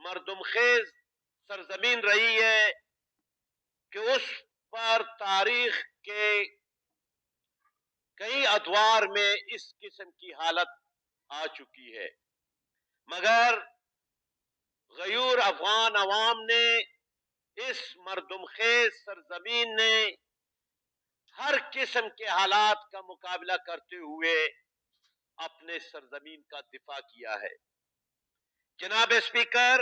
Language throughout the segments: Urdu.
مردم خیز سرزمین رہی ہے کہ اس پر تاریخ کے کئی ادوار میں اس قسم کی حالت آ چکی ہے، مگر غیور افغان عوام نے، اس مردم خیز سرزمین نے ہر قسم کے حالات کا مقابلہ کرتے ہوئے اپنے سرزمین کا دفاع کیا ہے۔ جناب اسپیکر،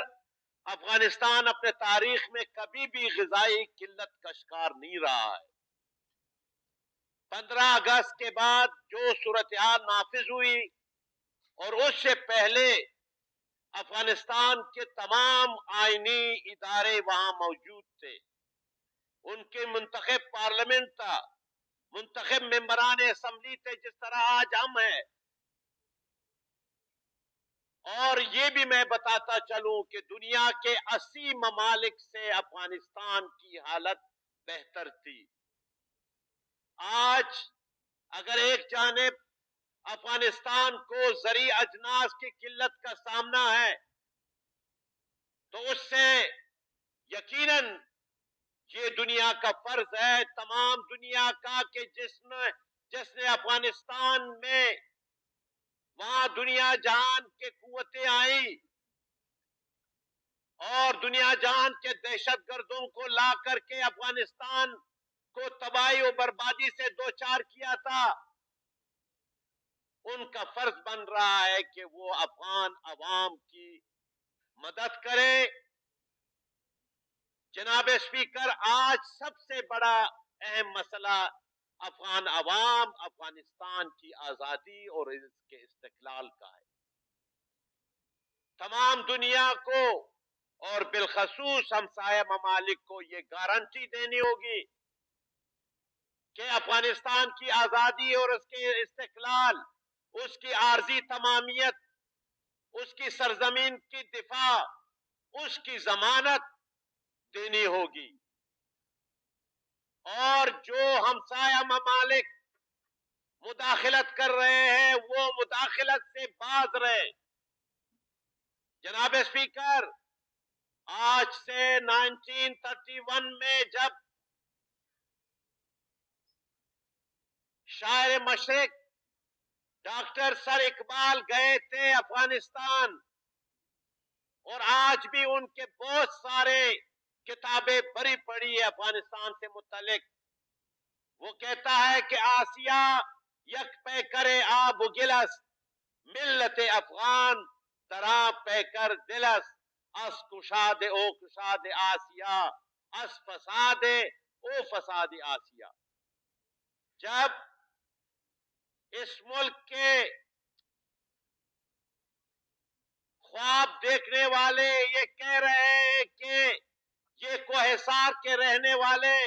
افغانستان اپنے تاریخ میں کبھی بھی غذائی قلت کا شکار نہیں رہا ہے۔ 15 اگست کے بعد جو صورتحال نافذ ہوئی اور اس سے پہلے افغانستان کے تمام آئینی ادارے وہاں موجود تھے، ان کے منتخب پارلیمنٹ تھا، منتخب ممبران اسمبلی تھے جس طرح آج ہم ہیں۔ اور یہ بھی میں بتاتا چلوں کہ دنیا کے 80 ممالک سے افغانستان کی حالت بہتر تھی۔ آج اگر ایک جانب افغانستان کو زرعی اجناس کی قلت کا سامنا ہے تو اس سے یقیناً یہ دنیا کا فرض ہے، تمام دنیا کا، کہ جس نے افغانستان میں وہاں دنیا جہان کے قوتیں آئیں اور دنیا جہان کے دہشت گردوں کو لا کر کے افغانستان کو تباہی و بربادی سے دوچار کیا تھا، ان کا فرض بن رہا ہے کہ وہ افغان عوام کی مدد کرے۔ جناب اسپیکر، آج سب سے بڑا اہم مسئلہ افغان عوام، افغانستان کی آزادی اور اس کے استقلال کا ہے۔ تمام دنیا کو اور بالخصوص ہمسایہ ممالک کو یہ گارنٹی دینی ہوگی کہ افغانستان کی آزادی اور اس کے استقلال، اس کی عارضی تمامیت، اس کی سرزمین کی دفاع، اس کی ضمانت دینی ہوگی، اور جو ہمسایہ ممالک مداخلت کر رہے ہیں وہ مداخلت سے باز رہے۔ جناب اسپیکر، آج سے 1931 میں جب شاعر مشرق ڈاکٹر سر اقبال گئے تھے افغانستان، اور آج بھی ان کے بہت سارے کتابیں بھری پڑی ہے افغانستان سے متعلق، وہ کہتا ہے کہ آسیہ یک پہ کرے آب و گلس، ملت افغان درا پہ کر دلس، اس کشاد او کشاد آسیہ، اس فساد او فساد آسیہ۔ جب اس ملک کے خواب دیکھنے والے یہ کہہ رہے ہیں کہ یہ کوہ سار کے رہنے والے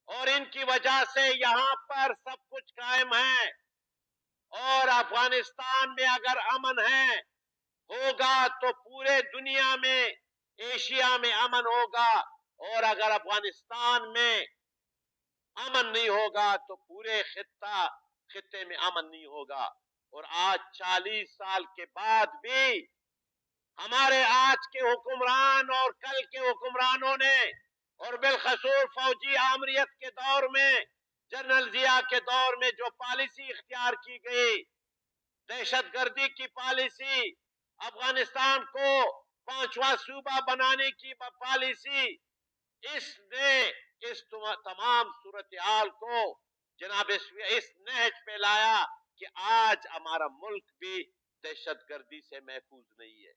اور ان کی وجہ سے یہاں پر سب کچھ قائم ہے، اور افغانستان میں اگر امن ہوگا تو پورے دنیا میں، ایشیا میں امن ہوگا، اور اگر افغانستان میں امن نہیں ہوگا تو پورے خطے میں امن نہیں ہوگا۔ اور آج 40 سال کے بعد بھی ہمارے آج کے حکمران اور کل کے حکمرانوں نے، اور بالخصوص فوجی آمریت کے دور میں، جنرل ضیاء کے دور میں جو پالیسی اختیار کی گئی، دہشت گردی کی پالیسی، افغانستان کو 5واں صوبہ بنانے کی پالیسی، اس نے اس تمام صورتحال کو جناب اس نہج پہ لایا کہ آج ہمارا ملک بھی دہشت گردی سے محفوظ نہیں ہے۔